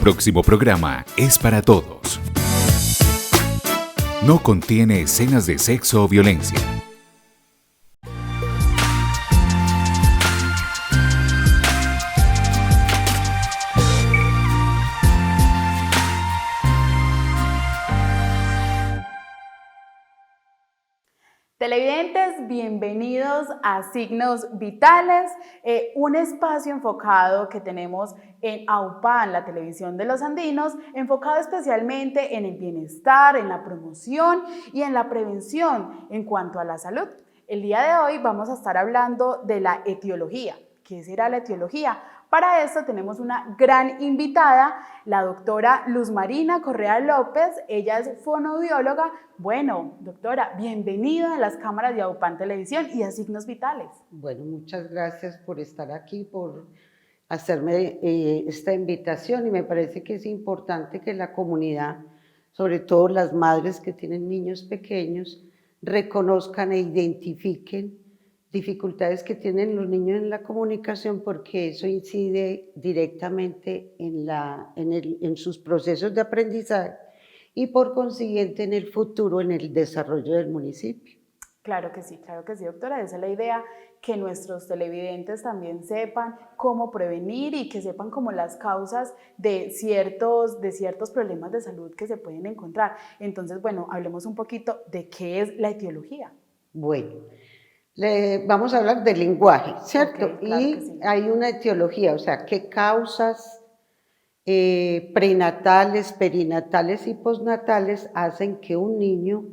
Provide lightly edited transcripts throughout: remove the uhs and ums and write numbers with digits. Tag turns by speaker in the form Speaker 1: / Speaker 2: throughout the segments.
Speaker 1: próximo programa es para todos. No contiene escenas de sexo o violencia.
Speaker 2: Televidentes, bienvenidos a Signos Vitales, un espacio enfocado que tenemos en AUPAN, la televisión de los andinos, enfocado especialmente en el bienestar, en la promoción y en la prevención en cuanto a la salud. El día de hoy vamos a estar hablando de la etiología. ¿Qué será la etiología? Para esto tenemos una gran invitada, la doctora Luz Marina Correa López. Ella es fonoaudióloga. Bueno, doctora, bienvenida a las cámaras de AUPAN Televisión y a Signos Vitales.
Speaker 3: Bueno, muchas gracias por estar aquí, por hacerme esta invitación, y me parece que es importante que la comunidad, sobre todo las madres que tienen niños pequeños, reconozcan e identifiquen dificultades que tienen los niños en la comunicación, porque eso incide directamente en sus procesos de aprendizaje y por consiguiente en el futuro, en el desarrollo del municipio.
Speaker 2: Claro que sí, doctora. Esa es la idea, que nuestros televidentes también sepan cómo prevenir y que sepan como las causas de ciertos problemas de salud que se pueden encontrar. Entonces, bueno, hablemos un poquito de qué es la etiología.
Speaker 3: Bueno, vamos a hablar del lenguaje, ¿cierto?
Speaker 2: Okay, claro
Speaker 3: y
Speaker 2: que sí.
Speaker 3: Hay una etiología, o sea, qué causas prenatales, perinatales y postnatales hacen que un niño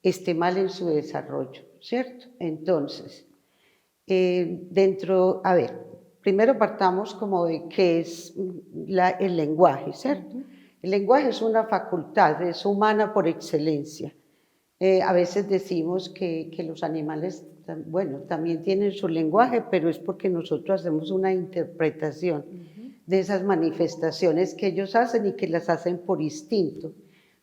Speaker 3: esté mal en su desarrollo, ¿cierto? Entonces, primero partamos como de qué es el lenguaje, ¿cierto? El lenguaje es una facultad, es humana por excelencia. A veces decimos que los animales, bueno, también tienen su lenguaje, pero es porque nosotros hacemos una interpretación de esas manifestaciones que ellos hacen y que las hacen por instinto.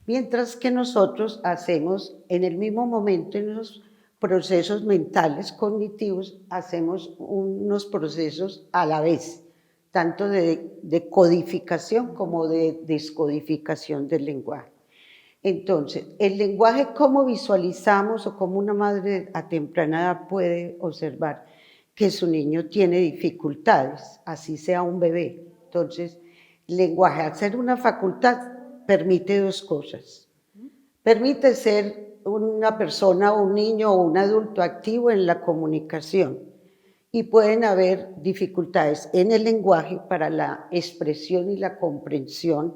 Speaker 3: Mientras que nosotros hacemos en el mismo momento, en los procesos mentales, cognitivos, hacemos unos procesos a la vez, tanto de codificación como de descodificación del lenguaje. Entonces, el lenguaje, ¿cómo visualizamos o cómo una madre a temprana edad puede observar que su niño tiene dificultades, así sea un bebé? Entonces, el lenguaje, al ser una facultad, permite dos cosas. Permite ser una persona, un niño o un adulto activo en la comunicación, y pueden haber dificultades en el lenguaje para la expresión y la comprensión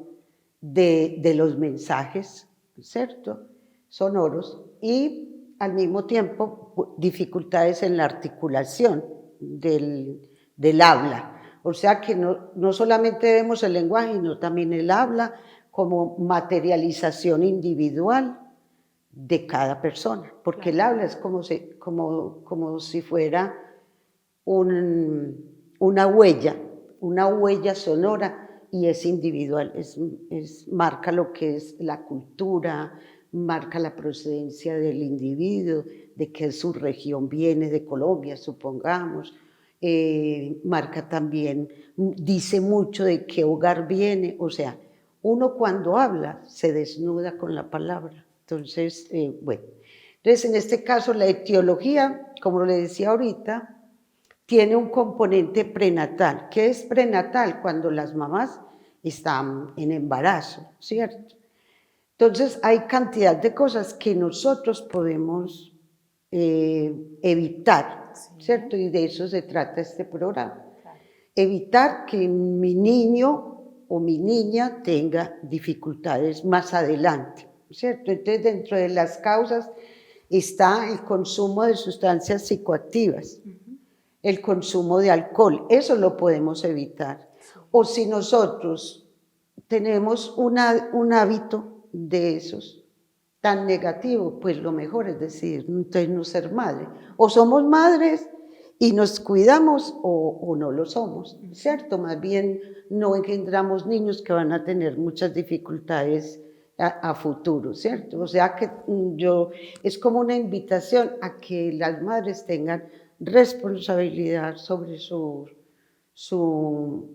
Speaker 3: de los mensajes, ¿cierto?, sonoros, y al mismo tiempo dificultades en la articulación del habla. O sea que no solamente vemos el lenguaje, sino también el habla como materialización individual de cada persona, porque el habla es como si fuera una huella sonora, y es individual, marca lo que es la cultura, marca la procedencia del individuo, de qué su región viene, de Colombia, supongamos, marca también, dice mucho de qué hogar viene. O sea, uno cuando habla se desnuda con la palabra. Entonces, entonces en este caso la etiología, como le decía ahorita, tiene un componente prenatal. ¿Qué es prenatal? Cuando las mamás están en embarazo, ¿cierto? Entonces hay cantidad de cosas que nosotros podemos evitar, ¿cierto? Y de eso se trata este programa. Claro. Evitar que mi niño o mi niña tenga dificultades más adelante, ¿cierto? Entonces, dentro de las causas está el consumo de sustancias psicoactivas, el consumo de alcohol, eso lo podemos evitar. O si nosotros tenemos un hábito de esos tan negativo, pues lo mejor es decidir entonces no ser madre. O somos madres y nos cuidamos, o no lo somos, ¿cierto? Más bien no engendramos niños que van a tener muchas dificultades a futuro, ¿cierto? O sea que es como una invitación a que las madres tengan responsabilidad sobre su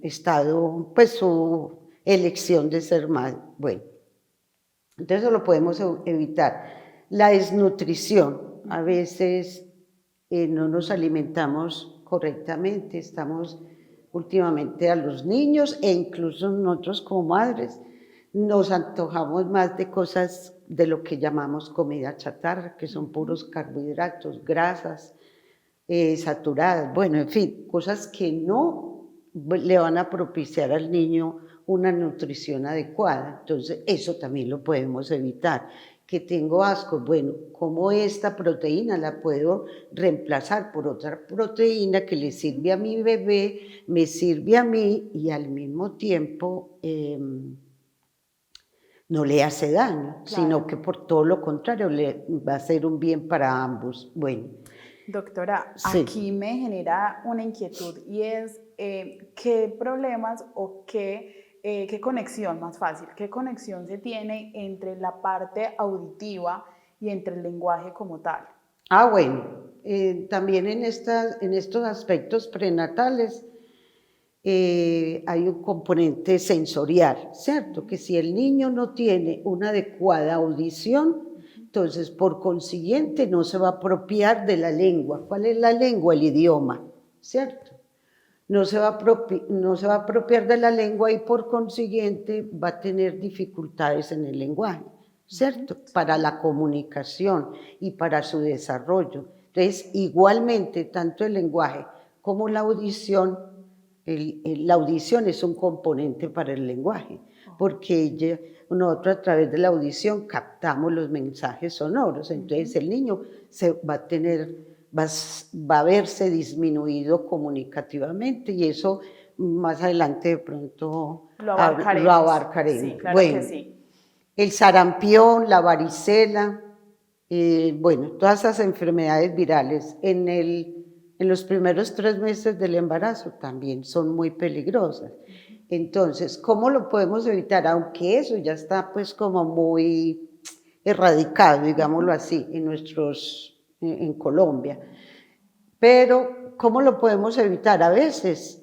Speaker 3: estado, pues su elección de ser madre. Bueno, entonces eso lo podemos evitar. La desnutrición, a veces no nos alimentamos correctamente, estamos últimamente a los niños e incluso nosotros como madres nos antojamos más de cosas de lo que llamamos comida chatarra, que son puros carbohidratos, grasas, saturadas, bueno, en fin, cosas que no le van a propiciar al niño una nutrición adecuada. Entonces, eso también lo podemos evitar. Que tengo asco, bueno, ¿cómo esta proteína la puedo reemplazar por otra proteína que le sirve a mi bebé, me sirve a mí y al mismo tiempo no le hace daño,
Speaker 2: Claro.
Speaker 3: sino que por todo lo contrario le va a hacer un bien para ambos? Bueno.
Speaker 2: Doctora,
Speaker 3: Sí.
Speaker 2: aquí me genera una inquietud y es qué problemas o qué conexión, más fácil, qué conexión se tiene entre la parte auditiva y entre el lenguaje como tal.
Speaker 3: Bueno, también en estos aspectos prenatales hay un componente sensorial, ¿cierto? Que si el niño no tiene una adecuada audición, entonces por consiguiente no se va a apropiar de la lengua. ¿Cuál es la lengua? El idioma, ¿cierto? No se va a apropiar de la lengua y por consiguiente va a tener dificultades en el lenguaje, ¿cierto? Para la comunicación y para su desarrollo. Entonces, igualmente, tanto el lenguaje como la audición, la audición es un componente para el lenguaje, porque nosotros a través de la audición captamos los mensajes sonoros, entonces el niño va a verse disminuido comunicativamente y eso más adelante de pronto
Speaker 2: lo abarcaremos. Sí, claro,
Speaker 3: bueno,
Speaker 2: que sí.
Speaker 3: El sarampión, la varicela, bueno, todas esas enfermedades virales en los primeros 3 meses del embarazo también son muy peligrosas. Entonces, ¿cómo lo podemos evitar? Aunque eso ya está pues como muy erradicado, digámoslo así, en Colombia. Pero, ¿cómo lo podemos evitar? A veces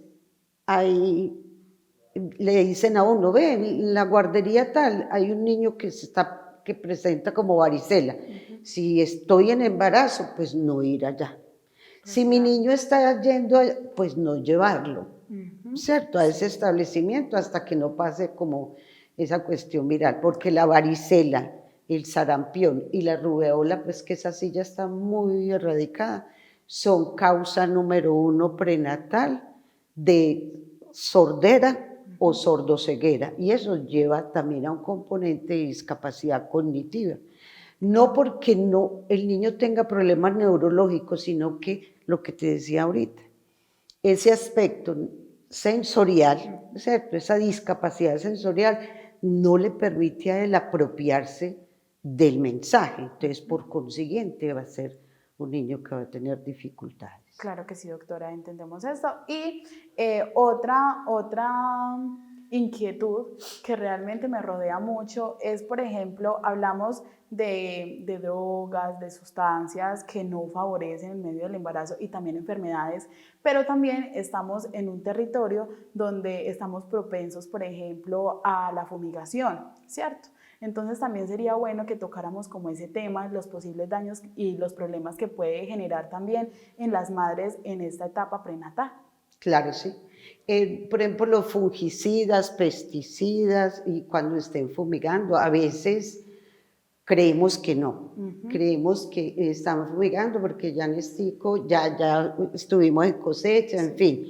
Speaker 3: le dicen a uno, ve, en la guardería tal, hay un niño que presenta como varicela. Si estoy en embarazo, pues no ir allá. Si mi niño está yendo, pues no llevarlo, ¿cierto? A ese establecimiento hasta que no pase como esa cuestión viral, porque la varicela, el sarampión y la rubeola, pues que esa sí ya está muy erradicada, son causa número 1 prenatal de sordera o sordoceguera, y eso lleva también a un componente de discapacidad cognitiva. No porque el niño tenga problemas neurológicos, sino que lo que te decía ahorita, ese aspecto sensorial, ¿cierto? Esa discapacidad sensorial no le permite a él apropiarse del mensaje, entonces por consiguiente va a ser un niño que va a tener dificultades.
Speaker 2: Claro que sí, doctora, entendemos esto. Y otra inquietud que realmente me rodea mucho es, por ejemplo, hablamos de drogas, de sustancias que no favorecen el medio del embarazo y también enfermedades, pero también estamos en un territorio donde estamos propensos, por ejemplo, a la fumigación, ¿cierto? Entonces también sería bueno que tocáramos como ese tema, los posibles daños y los problemas que puede generar también en las madres en esta etapa prenatal.
Speaker 3: Claro, sí. Por ejemplo, los fungicidas, pesticidas, y cuando estén fumigando, a veces creemos que no, creemos que estamos fumigando porque ya Nestico, ya estuvimos en cosecha, en fin.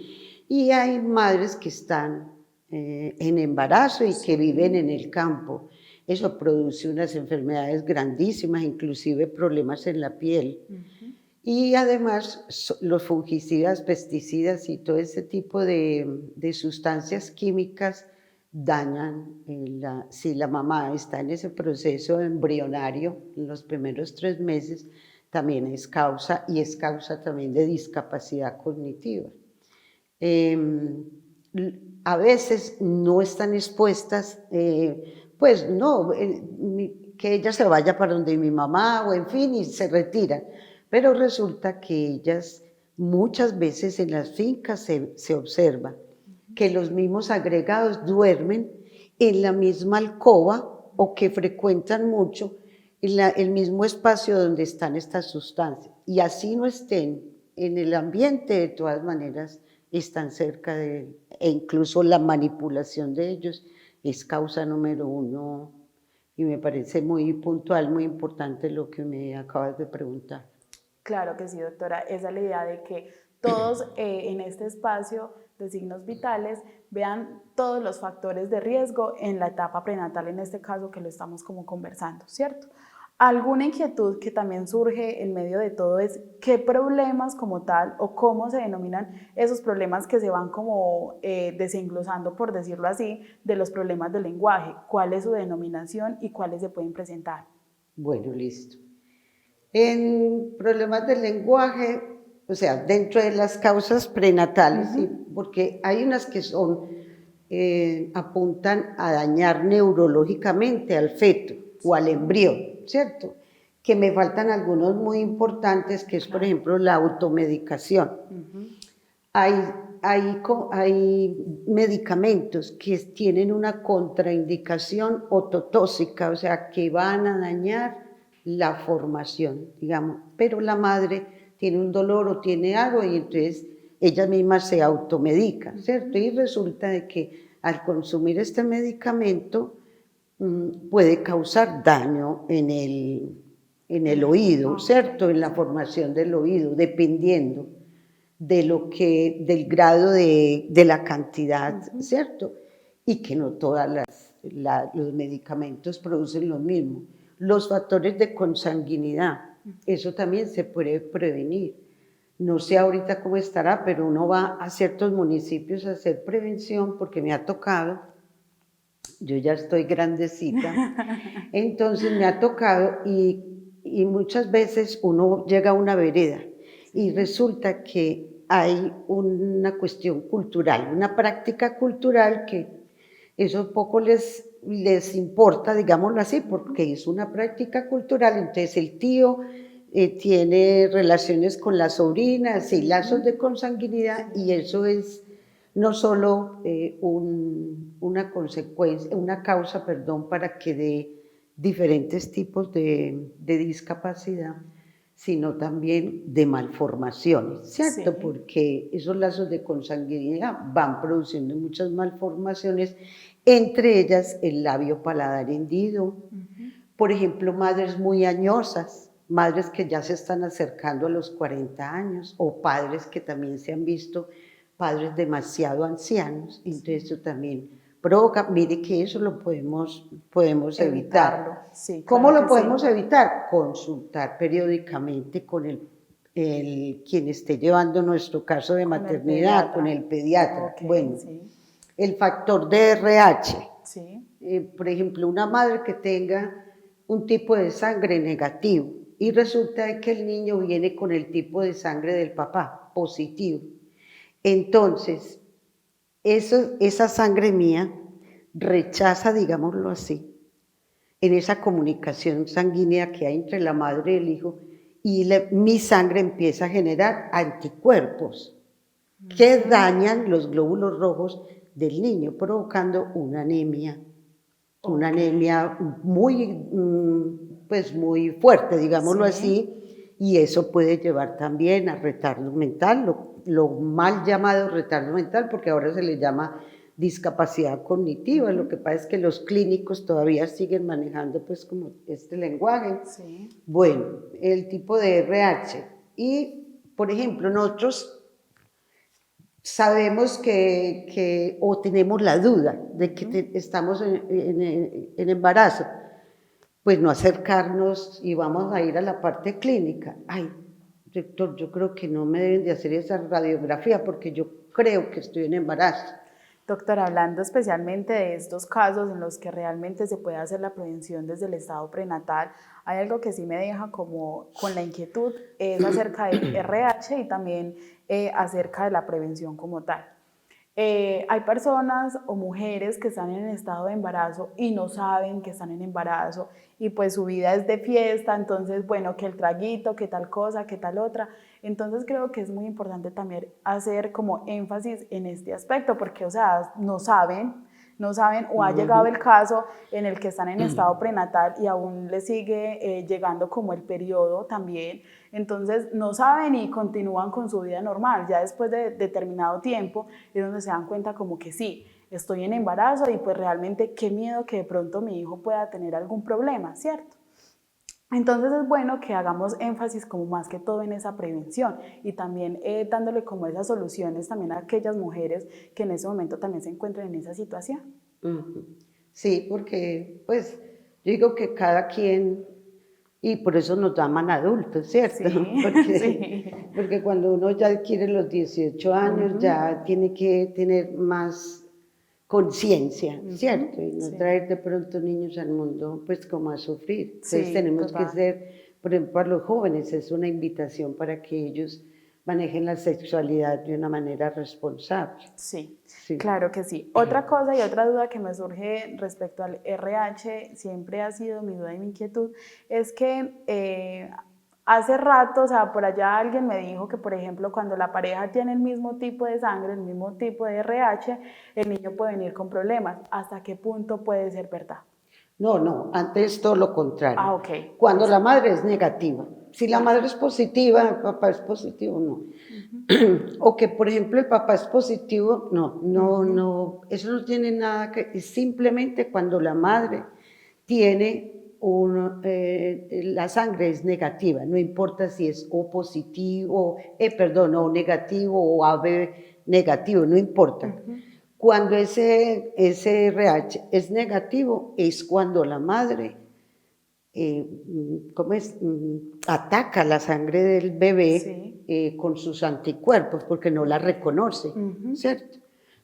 Speaker 3: Y hay madres que están en embarazo y que viven en el campo. Eso produce unas enfermedades grandísimas, inclusive problemas en la piel. Y además los fungicidas, pesticidas y todo ese tipo de sustancias químicas dañan, si la mamá está en ese proceso embrionario, en los primeros 3 meses, también es causa también de discapacidad cognitiva. A veces no están expuestas, pues no, que ella se vaya para donde mi mamá o en fin y se retiran, pero resulta que ellas muchas veces en las fincas se observa que los mismos agregados duermen en la misma alcoba o que frecuentan mucho el mismo espacio donde están estas sustancias. Y así no estén en el ambiente, de todas maneras están cerca de él. E incluso la manipulación de ellos es causa número uno. Y me parece muy puntual, muy importante lo que me acabas de preguntar.
Speaker 2: Claro que sí, doctora. Esa es la idea de que todos en este espacio de signos vitales vean todos los factores de riesgo en la etapa prenatal, en este caso que lo estamos como conversando, ¿cierto? Alguna inquietud que también surge en medio de todo es qué problemas como tal o cómo se denominan esos problemas que se van como desenglosando, por decirlo así, de los problemas del lenguaje. ¿Cuál es su denominación y cuáles se pueden presentar?
Speaker 3: Bueno, listo. En problemas del lenguaje, o sea, dentro de las causas prenatales, ¿sí? Porque hay unas que son, apuntan a dañar neurológicamente al feto o al embrión, ¿cierto? Que me faltan algunos muy importantes, que es, por ejemplo, la automedicación. Hay medicamentos que tienen una contraindicación ototóxica, o sea, que van a dañar la formación, digamos, pero la madre tiene un dolor o tiene algo y entonces ella misma se automedica, ¿cierto? Y resulta de que al consumir este medicamento puede causar daño en el oído, ¿cierto? En la formación del oído, dependiendo del grado de la cantidad, ¿cierto? Y que no todos los medicamentos producen lo mismo. Los factores de consanguinidad, eso también se puede prevenir. No sé ahorita cómo estará, pero uno va a ciertos municipios a hacer prevención porque me ha tocado, yo ya estoy grandecita, entonces me ha tocado y muchas veces uno llega a una vereda y resulta que hay una cuestión cultural, una práctica cultural que eso poco les importa, digámoslo así, porque es una práctica cultural, entonces el tío tiene relaciones con las sobrinas y lazos de consanguinidad y eso es no solo una consecuencia, una causa, perdón, para que dé diferentes tipos de discapacidad, sino también de malformaciones, ¿cierto? Sí. Porque esos lazos de consanguinidad van produciendo muchas malformaciones, entre ellas el labio paladar hendido, por ejemplo, madres muy añosas, madres que ya se están acercando a los 40 años, o padres que también se han visto, padres demasiado ancianos, entonces eso también provoca, mire que eso lo podemos evitar.
Speaker 2: Sí,
Speaker 3: ¿Cómo
Speaker 2: claro
Speaker 3: lo podemos
Speaker 2: sí.
Speaker 3: evitar? Consultar periódicamente con quien esté llevando nuestro caso de maternidad, con el pediatra.
Speaker 2: Okay,
Speaker 3: bueno,
Speaker 2: sí.
Speaker 3: El factor de RH.
Speaker 2: Sí.
Speaker 3: Por ejemplo, una madre que tenga un tipo de sangre negativo y resulta que el niño viene con el tipo de sangre del papá, positivo. Entonces, esa sangre mía rechaza, digámoslo así, en esa comunicación sanguínea que hay entre la madre y el hijo, y mi sangre empieza a generar anticuerpos que dañan los glóbulos rojos del niño, provocando una anemia muy, pues muy fuerte, digámoslo así, y eso puede llevar también a retardo mental, lo mal llamado retardo mental, porque ahora se le llama discapacidad cognitiva. Lo que pasa es que los clínicos todavía siguen manejando pues como este lenguaje.
Speaker 2: Sí.
Speaker 3: Bueno, el tipo de RH. Y, por ejemplo, nosotros sabemos o tenemos la duda de que estamos en embarazo, pues no acercarnos y vamos a ir a la parte clínica. Ay, doctor, yo creo que no me deben de hacer esa radiografía porque yo creo que estoy en embarazo.
Speaker 2: Doctora, hablando especialmente de estos casos en los que realmente se puede hacer la prevención desde el estado prenatal, hay algo que sí me deja como con la inquietud, es acerca del RH y también acerca de la prevención como tal. Hay personas o mujeres que están en estado de embarazo y no saben que están en embarazo y pues su vida es de fiesta, entonces bueno, que el traguito, que tal cosa, que tal otra. Entonces creo que es muy importante también hacer como énfasis en este aspecto porque, o sea, no saben, no saben, o ha llegado el caso en el que están en estado prenatal y aún les sigue llegando como el periodo también, entonces no saben y continúan con su vida normal, ya después de determinado tiempo es donde se dan cuenta como que sí, estoy en embarazo y pues realmente qué miedo que de pronto mi hijo pueda tener algún problema, ¿cierto? Entonces es bueno que hagamos énfasis como más que todo en esa prevención y también dándole como esas soluciones también a aquellas mujeres que en ese momento también se encuentran en esa situación.
Speaker 3: Sí, porque pues yo digo que cada quien, y por eso nos llaman adultos, ¿cierto?
Speaker 2: Sí,
Speaker 3: Porque,
Speaker 2: sí.
Speaker 3: porque cuando uno ya adquiere los 18 años ya tiene que tener más conciencia, ¿cierto? Y no
Speaker 2: Sí.
Speaker 3: traer de pronto niños al mundo pues como a sufrir. Entonces
Speaker 2: Sí,
Speaker 3: tenemos que
Speaker 2: total.
Speaker 3: ser, por ejemplo, a los jóvenes es una invitación para que ellos manejen la sexualidad de una manera responsable.
Speaker 2: Sí,
Speaker 3: Sí.
Speaker 2: claro que sí. Otra cosa y otra duda que me surge respecto al RH, siempre ha sido mi duda y mi inquietud, es que hace rato, o sea, por allá alguien me dijo que, por ejemplo, cuando la pareja tiene el mismo tipo de sangre, el mismo tipo de RH, el niño puede venir con problemas. ¿Hasta qué punto puede ser verdad?
Speaker 3: No, antes todo lo contrario.
Speaker 2: Ah, ok.
Speaker 3: Cuando la madre es negativa. Si la madre es positiva, el papá es positivo, no. O que, por ejemplo, el papá es positivo, no, eso no tiene nada que, es simplemente cuando la madre tiene la sangre es negativa, no importa si es O positivo, o negativo o AB negativo, no importa. Cuando ese RH es negativo, es cuando la madre ataca la sangre del bebé con sus anticuerpos, porque no la reconoce, ¿cierto?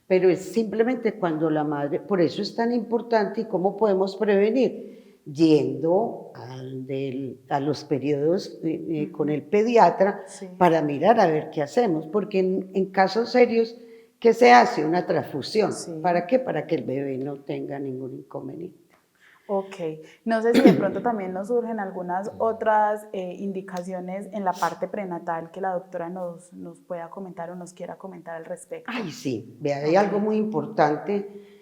Speaker 3: Pero es simplemente cuando la madre, por eso es tan importante y cómo podemos prevenir, yendo a los periodos con el pediatra para mirar a ver qué hacemos, porque en casos serios, ¿qué se hace? Una transfusión. ¿Para qué? Para que el bebé no tenga ningún inconveniente.
Speaker 2: Ok, no sé si de pronto también nos surgen algunas otras indicaciones en la parte prenatal que la doctora nos pueda comentar o nos quiera comentar al respecto.
Speaker 3: Ay, sí, vea, hay algo muy importante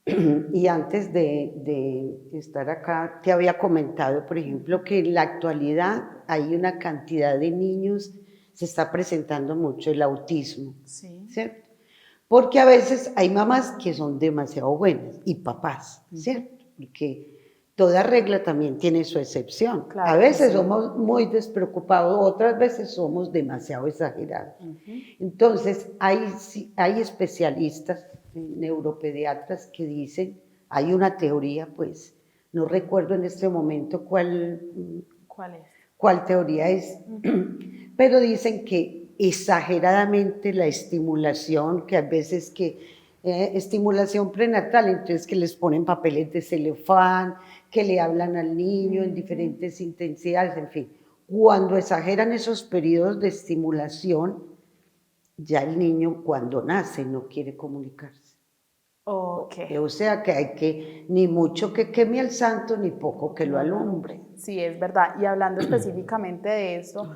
Speaker 3: y antes de estar acá te había comentado, por ejemplo, que en la actualidad hay una cantidad de niños, se está presentando mucho el autismo, ¿cierto? Porque a veces hay mamás que son demasiado buenas y papás, ¿cierto? Porque toda regla también tiene su excepción.
Speaker 2: Claro
Speaker 3: a veces
Speaker 2: sí.
Speaker 3: somos muy despreocupados, otras veces somos demasiado exagerados. Entonces, hay especialistas, neuropediatras, que dicen, hay una teoría, pues, no recuerdo en este momento cuál
Speaker 2: es.
Speaker 3: Cuál teoría es, pero dicen que exageradamente la estimulación, que a veces estimulación prenatal, entonces que les ponen papeles de celofán, que le hablan al niño en diferentes intensidades, en fin. Cuando exageran esos periodos de estimulación, ya el niño cuando nace no quiere comunicarse.
Speaker 2: Okay.
Speaker 3: O sea que hay que, ni mucho que queme al santo, ni poco que lo alumbre.
Speaker 2: Sí, es verdad. Y hablando específicamente de esto,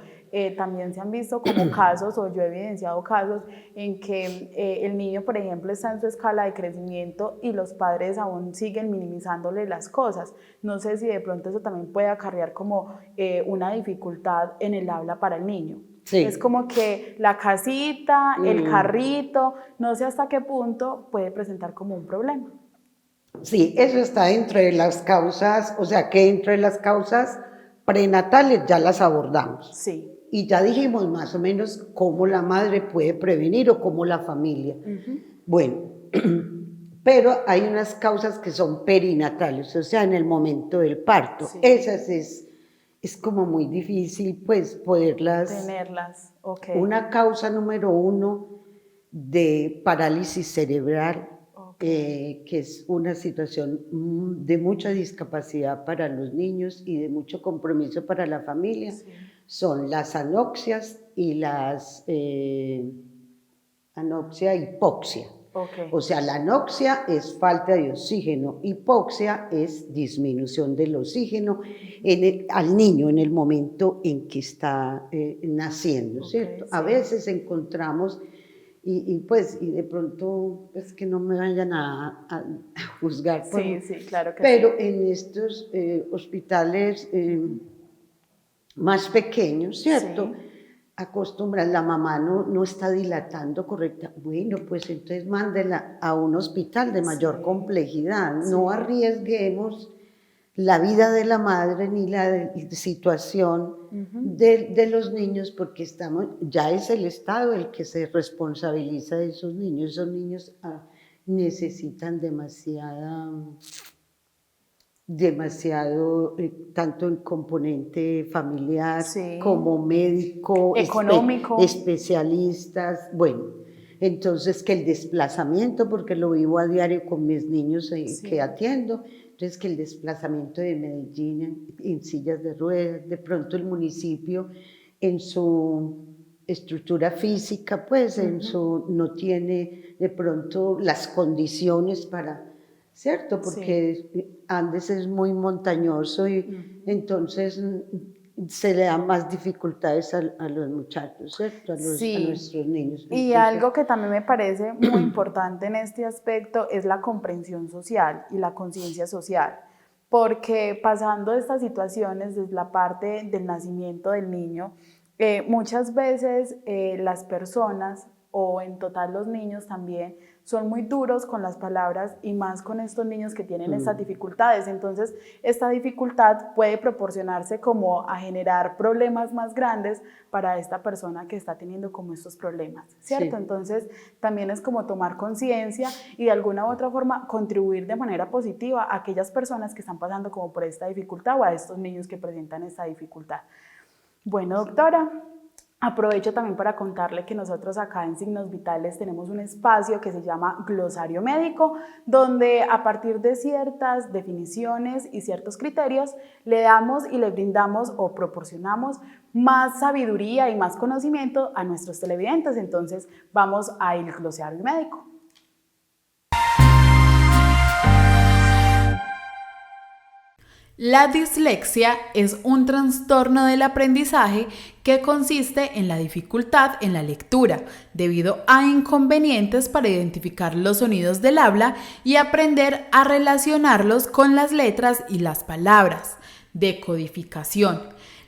Speaker 2: también se han visto como casos, o yo he evidenciado casos, en que el niño, por ejemplo, está en su escala de crecimiento y los padres aún siguen minimizándole las cosas. No sé si de pronto eso también puede acarrear como una dificultad en el habla para el niño. Sí. Es como que la casita, el carrito, no sé hasta qué punto puede presentar como un problema.
Speaker 3: Sí, eso está dentro de las causas, o sea que dentro de las causas prenatales ya las abordamos.
Speaker 2: Sí.
Speaker 3: Y ya dijimos más o menos cómo la madre puede prevenir o cómo la familia. Bueno, pero hay unas causas que son perinatales, o sea, en el momento del parto. Sí. Esas es como muy difícil, pues, poderlas...
Speaker 2: Tenerlas, ok.
Speaker 3: Una causa número 1 de parálisis cerebral, que es una situación de mucha discapacidad para los niños y de mucho compromiso para la familia, son las anoxias y las hipoxia. O sea, la anoxia es falta de oxígeno, hipoxia es disminución del oxígeno al niño en el momento en que está naciendo, ¿cierto? A veces encontramos y de pronto, pues que no me vayan a juzgar por...
Speaker 2: Sí, sí, claro que
Speaker 3: Pero
Speaker 2: sí.
Speaker 3: en estos hospitales más pequeños, ¿cierto?
Speaker 2: Sí.
Speaker 3: Acostumbran, la mamá no está dilatando correcta. Bueno, pues entonces mándela a un hospital de mayor
Speaker 2: Sí,
Speaker 3: complejidad. No
Speaker 2: sí.
Speaker 3: arriesguemos la vida de la madre ni la situación
Speaker 2: Ujú.
Speaker 3: de los niños, porque ya es el Estado el que se responsabiliza de esos niños. Esos niños necesitan demasiado, tanto en componente familiar
Speaker 2: Sí.
Speaker 3: como médico,
Speaker 2: Económico.
Speaker 3: especialistas, bueno, entonces que el desplazamiento, porque lo vivo a diario con mis niños que
Speaker 2: Sí.
Speaker 3: atiendo, entonces que el desplazamiento de Medellín en sillas de ruedas, de pronto el municipio en su estructura física, pues no tiene de pronto las condiciones para... ¿Cierto?
Speaker 2: Sí.
Speaker 3: Porque Andes es muy montañoso y
Speaker 2: Ujú.
Speaker 3: entonces se le dan más dificultades a los muchachos, ¿cierto? A
Speaker 2: Sí.
Speaker 3: nuestros niños.
Speaker 2: Y
Speaker 3: Entonces,
Speaker 2: algo que también me parece muy importante en este aspecto es la comprensión social y la conciencia social, porque pasando estas situaciones desde la parte del nacimiento del niño, muchas veces las personas o en total los niños también son muy duros con las palabras y más con estos niños que tienen estas dificultades. Entonces, esta dificultad puede proporcionarse como a generar problemas más grandes para esta persona que está teniendo como estos problemas, ¿cierto?
Speaker 3: sí.
Speaker 2: Entonces, también es como tomar conciencia y de alguna u otra forma contribuir de manera positiva a aquellas personas que están pasando como por esta dificultad o a estos niños que presentan esta dificultad. Bueno, doctora, aprovecho también para contarle que nosotros acá en Signos Vitales tenemos un espacio que se llama Glosario Médico, donde a partir de ciertas definiciones y ciertos criterios le damos y le brindamos o proporcionamos más sabiduría y más conocimiento a nuestros televidentes. Entonces vamos al Glosario Médico. La dislexia es un trastorno del aprendizaje que consiste en la dificultad en la lectura, debido a inconvenientes para identificar los sonidos del habla y aprender a relacionarlos con las letras y las palabras. Decodificación.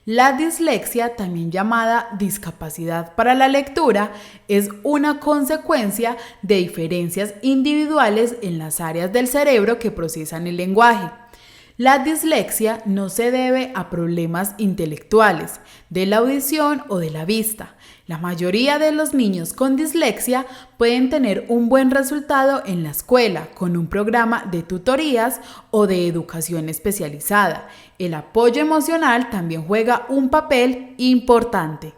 Speaker 2: La dislexia, también llamada discapacidad para la lectura, es una consecuencia de diferencias individuales en las áreas del cerebro que procesan el lenguaje. La dislexia no se debe a problemas intelectuales, de la audición o de la vista. La mayoría de los niños con dislexia pueden tener un buen resultado en la escuela con un programa de tutorías o de educación especializada. El apoyo emocional también juega un papel importante.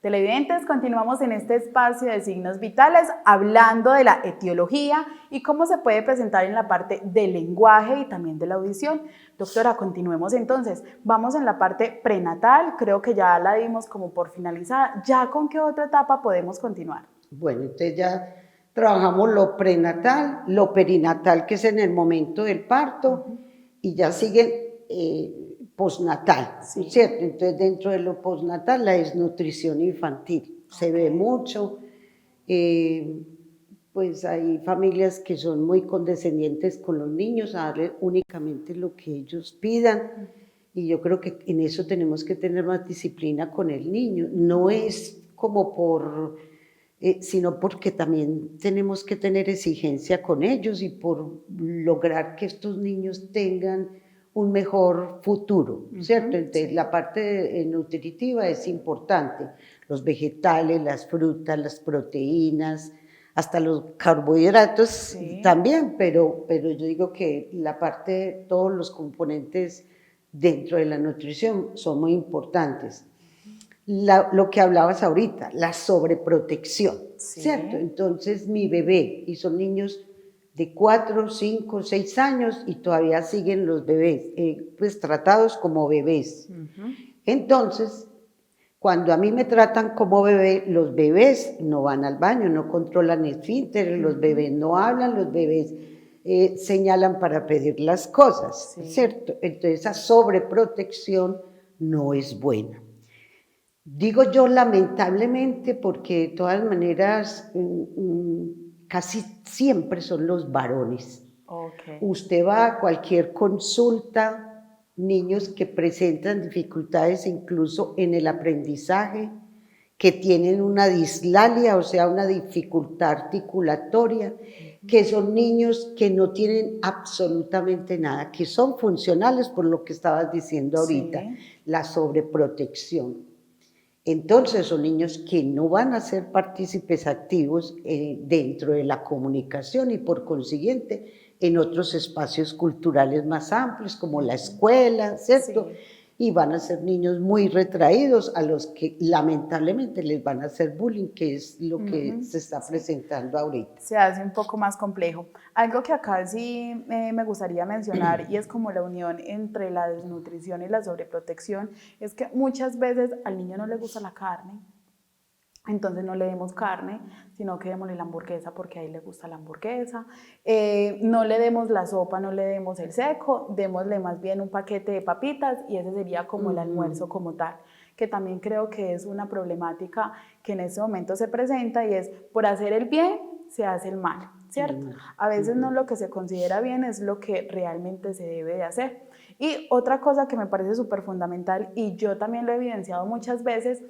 Speaker 2: Televidentes, continuamos en este espacio de signos vitales hablando de la etiología y cómo se puede presentar en la parte del lenguaje y también de la audición. Doctora, continuemos entonces. Vamos en la parte prenatal, creo que ya la dimos como por finalizada. ¿Ya con qué otra etapa podemos continuar?
Speaker 3: Bueno, entonces ya trabajamos lo prenatal, lo perinatal, que es en el momento del parto, y ya siguen postnatal,
Speaker 2: Sí.
Speaker 3: ¿cierto? Entonces dentro de lo postnatal la desnutrición infantil se ve mucho, pues hay familias que son muy condescendientes con los niños, a darle únicamente lo que ellos pidan, y yo creo que en eso tenemos que tener más disciplina con el niño, no es como sino porque también tenemos que tener exigencia con ellos y por lograr que estos niños tengan un mejor futuro, ¿cierto? Entonces, la parte nutritiva es importante, los vegetales, las frutas, las proteínas, hasta los carbohidratos también, pero yo digo que la parte, todos los componentes dentro de la nutrición son muy importantes. Lo que hablabas ahorita, la sobreprotección, ¿cierto? Entonces mi bebé, y son niños de 4, 5, 6 años y todavía siguen los bebés, pues tratados como bebés. Entonces, cuando a mí me tratan como bebé, los bebés no van al baño, no controlan esfínteres, los bebés no hablan, los bebés señalan para pedir las cosas, ¿cierto? Entonces esa sobreprotección no es buena. Digo yo lamentablemente porque de todas maneras casi siempre son los varones.
Speaker 2: Ok.
Speaker 3: Usted va a cualquier consulta, niños que presentan dificultades incluso en el aprendizaje, que tienen una dislalia, o sea, una dificultad articulatoria, que son niños que no tienen absolutamente nada, que son funcionales por lo que estabas diciendo ahorita,
Speaker 2: Sí.
Speaker 3: la sobreprotección. Entonces son niños que no van a ser partícipes activos dentro de la comunicación y por consiguiente en otros espacios culturales más amplios como la escuela, ¿cierto?
Speaker 2: Sí.
Speaker 3: Y van a ser niños muy retraídos a los que lamentablemente les van a hacer bullying, que es lo que se está presentando ahorita.
Speaker 2: Se hace un poco más complejo. Algo que acá sí me gustaría mencionar y es como la unión entre la desnutrición y la sobreprotección, es que muchas veces al niño no le gusta la carne, entonces no le demos carne, sino que démosle la hamburguesa porque a él le gusta la hamburguesa. No le demos la sopa, no le demos el seco, démosle más bien un paquete de papitas y ese sería como el almuerzo como tal, que también creo que es una problemática que en este momento se presenta y es por hacer el bien se hace el mal, ¿cierto? A veces no lo que se considera bien es lo que realmente se debe de hacer. Y otra cosa que me parece súper fundamental y yo también lo he evidenciado muchas veces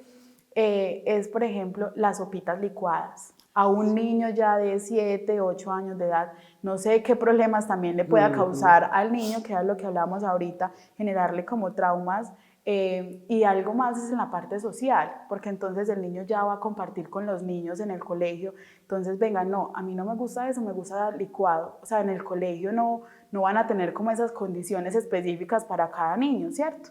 Speaker 2: es, por ejemplo, las sopitas licuadas. A un niño ya de 7, 8 años de edad, no sé qué problemas también le pueda causar al niño, que es lo que hablamos ahorita, generarle como traumas. Y algo más es en la parte social, porque entonces el niño ya va a compartir con los niños en el colegio. Entonces, venga, no, a mí no me gusta eso, me gusta licuado. O sea, en el colegio no van a tener como esas condiciones específicas para cada niño, ¿cierto?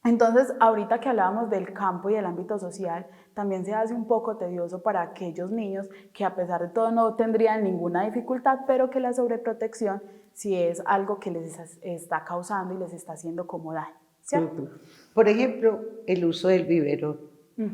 Speaker 2: Entonces, ahorita que hablábamos del campo y del ámbito social, también se hace un poco tedioso para aquellos niños que a pesar de todo no tendrían ninguna dificultad, pero que la sobreprotección sí es algo que les está causando y les está haciendo como daño, ¿cierto?
Speaker 3: Por ejemplo, el uso del biberón.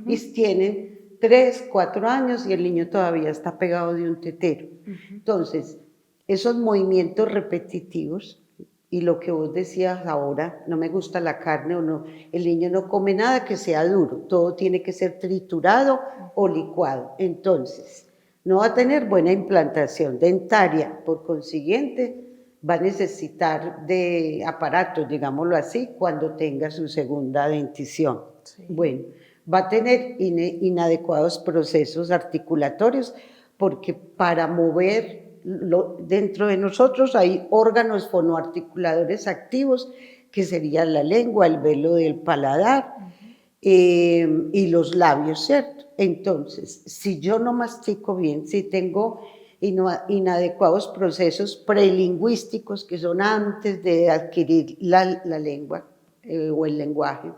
Speaker 3: Y tienen 3, 4 años y el niño todavía está pegado de un tetero. Entonces, esos movimientos repetitivos y lo que vos decías ahora, no me gusta la carne o no, el niño no come nada que sea duro, todo tiene que ser triturado o licuado. Entonces, no va a tener buena implantación dentaria, por consiguiente, va a necesitar de aparatos, digámoslo así, cuando tenga su segunda dentición. Sí. Bueno, va a tener inadecuados procesos articulatorios porque para mover dentro de nosotros hay órganos fonoarticuladores activos que serían la lengua, el velo del paladar y los labios, ¿cierto? Entonces, si yo no mastico bien, si tengo inadecuados procesos prelingüísticos que son antes de adquirir la lengua o el lenguaje,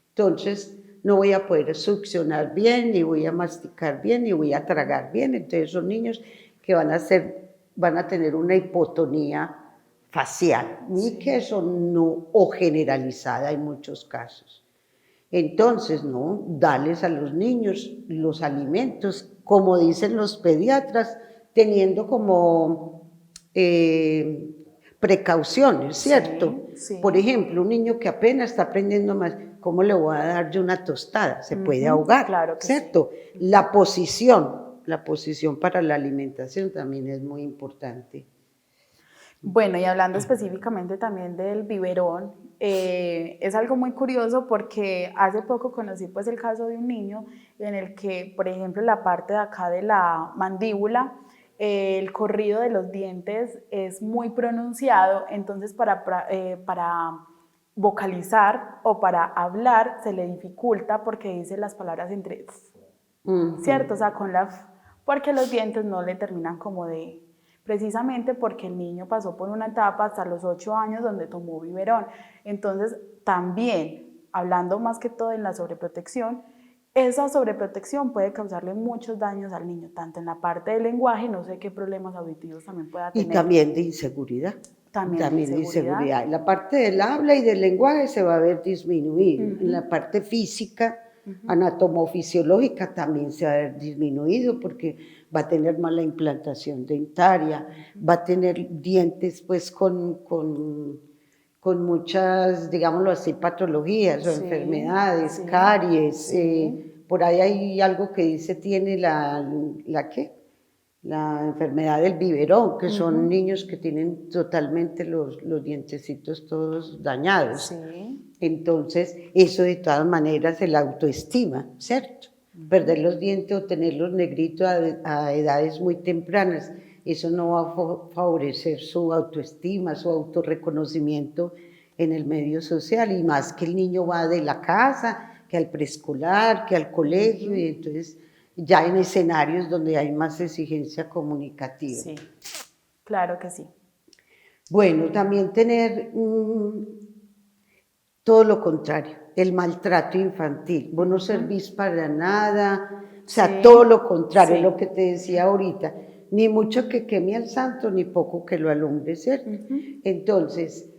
Speaker 3: entonces no voy a poder succionar bien, ni voy a masticar bien, ni voy a tragar bien. Entonces son niños que van a tener una hipotonía facial, ni que eso no, o generalizada en muchos casos. Entonces, no, dales a los niños los alimentos, como dicen los pediatras, teniendo como precauciones, ¿cierto?
Speaker 2: Sí, sí.
Speaker 3: Por ejemplo, un niño que apenas está aprendiendo más, ¿cómo le voy a dar yo una tostada? Se puede ahogar,
Speaker 2: claro que
Speaker 3: ¿cierto?
Speaker 2: Sí.
Speaker 3: La posición para la alimentación también es muy importante.
Speaker 2: Bueno, y hablando específicamente también del biberón, es algo muy curioso porque hace poco conocí pues el caso de un niño en el que, por ejemplo, la parte de acá de la mandíbula, el corrido de los dientes es muy pronunciado, entonces para vocalizar o para hablar se le dificulta porque dice las palabras entre ¿cierto? O sea, con la porque los dientes no le terminan como de precisamente porque el niño pasó por una etapa hasta los 8 años donde tomó biberón. Entonces, también, hablando más que todo en la sobreprotección, esa sobreprotección puede causarle muchos daños al niño, tanto en la parte del lenguaje, no sé qué problemas auditivos también pueda tener.
Speaker 3: Y también de inseguridad.
Speaker 2: También de inseguridad.
Speaker 3: En la parte del habla y del lenguaje se va a ver disminuido. En la parte física, anatomofisiológica también se va a ver disminuido porque va a tener mala implantación dentaria, va a tener dientes pues con con muchas, digámoslo así, patologías o
Speaker 2: Sí,
Speaker 3: enfermedades,
Speaker 2: sí,
Speaker 3: caries.
Speaker 2: sí.
Speaker 3: Por ahí hay algo que dice tiene ¿qué? La enfermedad del biberón, que son niños que tienen totalmente los dientecitos todos dañados.
Speaker 2: Sí.
Speaker 3: Entonces, eso de todas maneras es la autoestima, ¿cierto? Perder los dientes o tenerlos negritos a edades muy tempranas, eso no va a favorecer su autoestima, su autorreconocimiento en el medio social, y más que el niño va de la casa, que al preescolar, que al colegio, y entonces ya en escenarios donde hay más exigencia comunicativa.
Speaker 2: Sí, claro que sí.
Speaker 3: Bueno, también tener todo lo contrario, el maltrato infantil. Vos no servís para nada, o sea,
Speaker 2: Sí,
Speaker 3: todo lo contrario,
Speaker 2: sí.
Speaker 3: lo que te decía ahorita, ni mucho que queme al santo, ni poco que lo alumbre, ¿cierto? Entonces,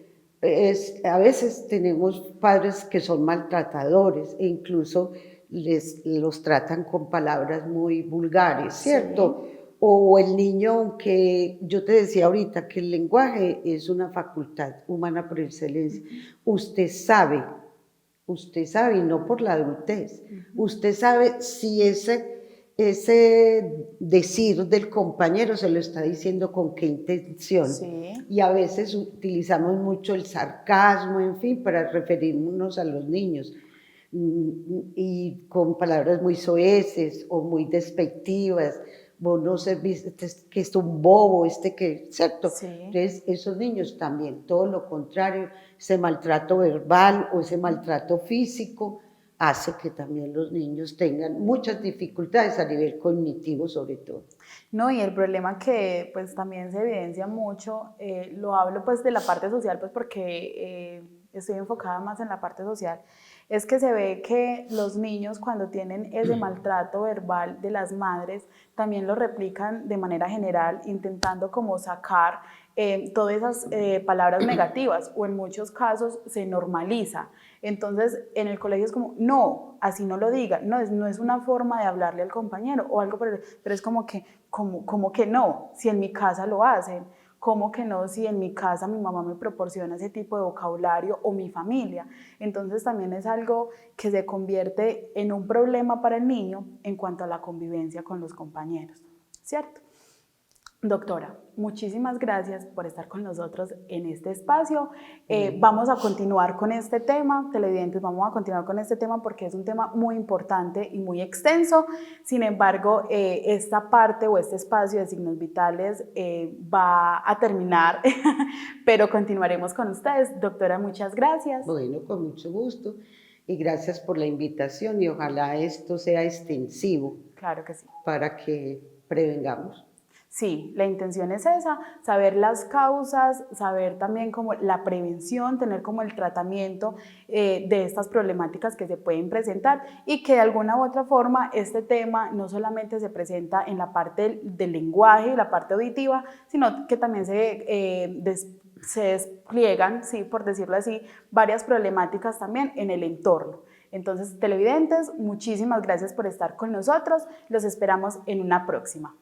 Speaker 3: a veces tenemos padres que son maltratadores e incluso los tratan con palabras muy vulgares, ¿cierto?
Speaker 2: Sí.
Speaker 3: O el niño, aunque yo te decía ahorita que el lenguaje es una facultad humana por excelencia, usted sabe, y no por la adultez, usted sabe si ese decir del compañero se lo está diciendo con qué intención.
Speaker 2: Sí.
Speaker 3: Y a veces utilizamos mucho el sarcasmo, en fin, para referirnos a los niños, y con palabras muy soeces o muy despectivas. Vos no servís, que es un bobo, ¿cierto?
Speaker 2: Sí.
Speaker 3: Entonces, esos niños también, todo lo contrario, ese maltrato verbal o ese maltrato físico hace que también los niños tengan muchas dificultades a nivel cognitivo sobre todo.
Speaker 2: No, y el problema que pues también se evidencia mucho, lo hablo pues de la parte social, pues porque estoy enfocada más en la parte social, es que se ve que los niños cuando tienen ese maltrato verbal de las madres, también lo replican de manera general, intentando como sacar todas esas palabras negativas, o en muchos casos se normaliza. Entonces en el colegio es como, no, así no lo diga, no es una forma de hablarle al compañero o algo, pero es como que no, si en mi casa lo hacen, ¿cómo que no si en mi casa mi mamá me proporciona ese tipo de vocabulario o mi familia? Entonces también es algo que se convierte en un problema para el niño en cuanto a la convivencia con los compañeros, ¿cierto? Doctora, muchísimas gracias por estar con nosotros en este espacio. Vamos a continuar con este tema, televidentes, vamos a continuar con este tema porque es un tema muy importante y muy extenso. Sin embargo, esta parte o este espacio de signos vitales va a terminar, pero continuaremos con ustedes. Doctora, muchas gracias.
Speaker 3: Bueno, con mucho gusto y gracias por la invitación y ojalá esto sea extensivo.
Speaker 2: Claro que sí.
Speaker 3: Para que prevengamos.
Speaker 2: Sí, la intención es esa, saber las causas, saber también como la prevención, tener como el tratamiento de estas problemáticas que se pueden presentar y que de alguna u otra forma este tema no solamente se presenta en la parte del lenguaje y la parte auditiva, sino que también se despliegan, sí, por decirlo así, varias problemáticas también en el entorno. Entonces, televidentes, muchísimas gracias por estar con nosotros, los esperamos en una próxima.